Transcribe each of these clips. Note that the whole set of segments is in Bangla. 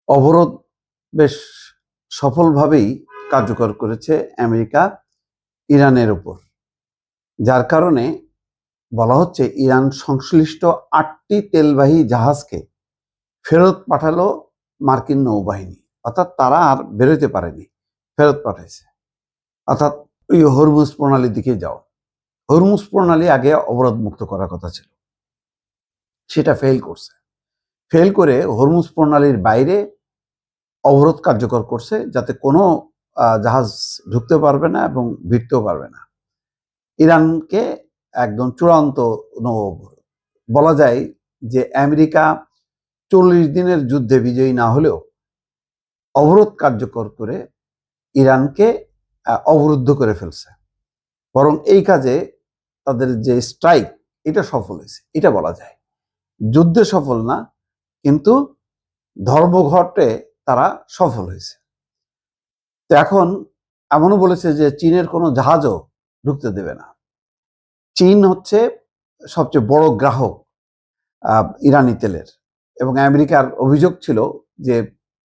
অবরোধ বেশ সফলভাবেই কার্যকর করেছে আমেরিকা ইরানের উপর, যার কারণে বলা হচ্ছে ইরান সংশ্লিষ্ট 8টি তেলবাহী জাহাজকে ফেরত পাঠালো মার্কিন নৌবাহিনী। অর্থাৎ তারা আর বেরোতে পারেনি, ফেরত পাঠাইছে। অর্থাৎ ওই হরমুজ প্রণালীর দিকে যাও। হরমুজ প্রণালী আগে অবরোধ মুক্ত করার কথা ছিল, সেটা ফেল করছে। ফেল করে হরমুজ প্রণালীর বাইরে অবরোধ কার্যকর করছে, যাতে কোনো জাহাজ ঢুকতে পারবে না এবং ভিড়তেও পারবে না। ইরানকে একদম চূড়ান্ত নৌ অবরোধ বলা যায়। যে আমেরিকা 40 দিনের যুদ্ধে বিজয়ী না হলেও অবরোধ কার্যকর করে ইরানকে অবরুদ্ধ করে ফেলছে। বরং এই কাজে তাদের যে স্ট্রাইক, এটা সফল হয়েছে, এটা বলা যায়। যুদ্ধে সফল না, কিন্তু ধর্মঘটে তারা সফল হয়েছে। তো এখন এমনও বলেছে যে চীনের কোনো জাহাজও ঢুকতে দেবে না। চীন হচ্ছে সবচেয়ে বড় গ্রাহক ইরানি তেলের, এবং আমেরিকার অভিযোগ ছিল যে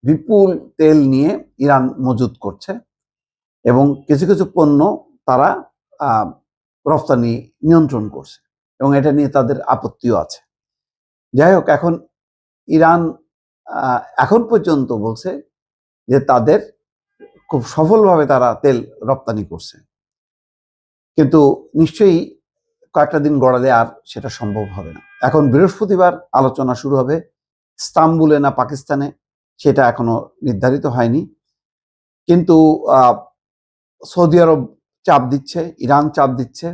বিপুল তেল নিয়ে ইরান মজুত করছে এবং কিছু কিছু পণ্য তারা রফতানি নিয়ন্ত্রণ করছে, এবং এটা নিয়ে তাদের আপত্তিও আছে। যাই হোক, এখন ইরান এখন পর্যন্ত বলছে যে তাদের খুব সফলভাবে তারা তেল রপ্তানি করছে, কিন্তু নিশ্চয়ই কয়েকটা দিন গড়ালে আর সেটা সম্ভব হবে না। এখন বৃহস্পতিবার আলোচনা শুরু হবে ইস্তাম্বুলে না পাকিস্তানে, সেটা এখনো নির্ধারিত হয়নি। কিন্তু সৌদি আরব চাপ দিচ্ছে, ইরান চাপ দিচ্ছে,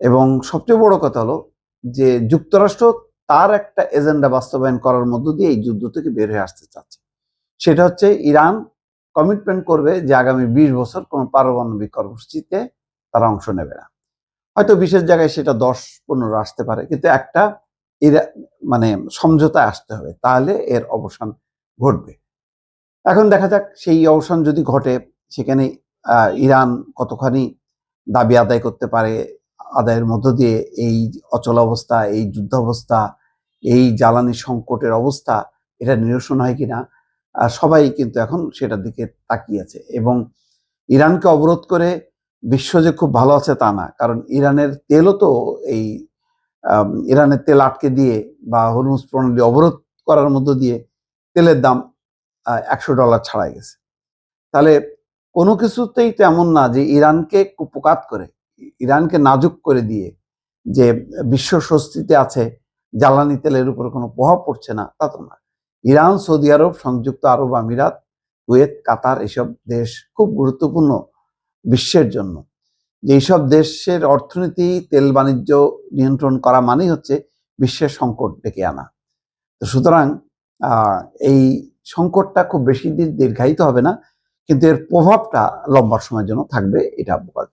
এবং সবচেয়ে বড় কথা হলো যে যুক্তরাষ্ট্র তার একটা এজেন্ডা বাস্তবায়ন করার মধ্য দিয়ে এই যুদ্ধ থেকে বের হয়ে আসতে চাচ্ছে। সেটা হচ্ছে ইরান কমিটমেন্ট করবে যে আগামী 20 বছর কোনো পারমাণবিক কর্মসূচিতে তারা অংশ নেবে না। হয়তো বিশেষ জায়গায় সেটা 10-15 আসতে পারে, কিন্তু একটা মানে সমঝোতায় আসতে হবে, তাহলে এর অবসান ঘটবে। এখন দেখা যাক সেই অবসান যদি ঘটে, সেখানে ইরান কতখানি দাবি আদায় করতে পারে, আদায়ের মধ্য দিয়ে এই অচল অবস্থা, এই যুদ্ধ অবস্থা, এই জ্বালানি সংকটের অবস্থা, এটা নিরসন হয় কিনা, সবাই কিন্তু এখন সেটার দিকে তাকিয়ে আছে। এবং ইরানকে অবরোধ করে বিশ্ব যে খুব ভালো আছে তা না, কারণ ইরানের তেলও তো এই ইরানের তেল আটকে দিয়ে বা হরমুজ প্রণালী অবরোধ করার মধ্য দিয়ে তেলের দাম $100 ছাড়াই গেছে। তাহলে কোনো কিছুতেই তেমন না যে ইরানকে কুপকাত করে, ইরানকে নাজুক করে দিয়ে যে বিশ্ব স্বস্তিতে আছে, জ্বালানি তেলের উপর কোনো প্রভাব পড়ছে না, তা তো না। ইরান, সৌদি আরব, সংযুক্ত আরব আমিরাত, কুয়েত, কাতার, এসব দেশ খুব গুরুত্বপূর্ণ বিশ্বের জন্য। যে এইসব দেশের অর্থনীতি, তেল বাণিজ্য নিয়ন্ত্রণ করা মানেই হচ্ছে বিশ্বের সংকট ডেকে আনা। তো সুতরাং এই সংকটটা খুব বেশি দিন দীর্ঘায়িত হবে না, কিন্তু এর প্রভাবটা লম্বা সময়ের জন্য থাকবে, এটা বলা যায়।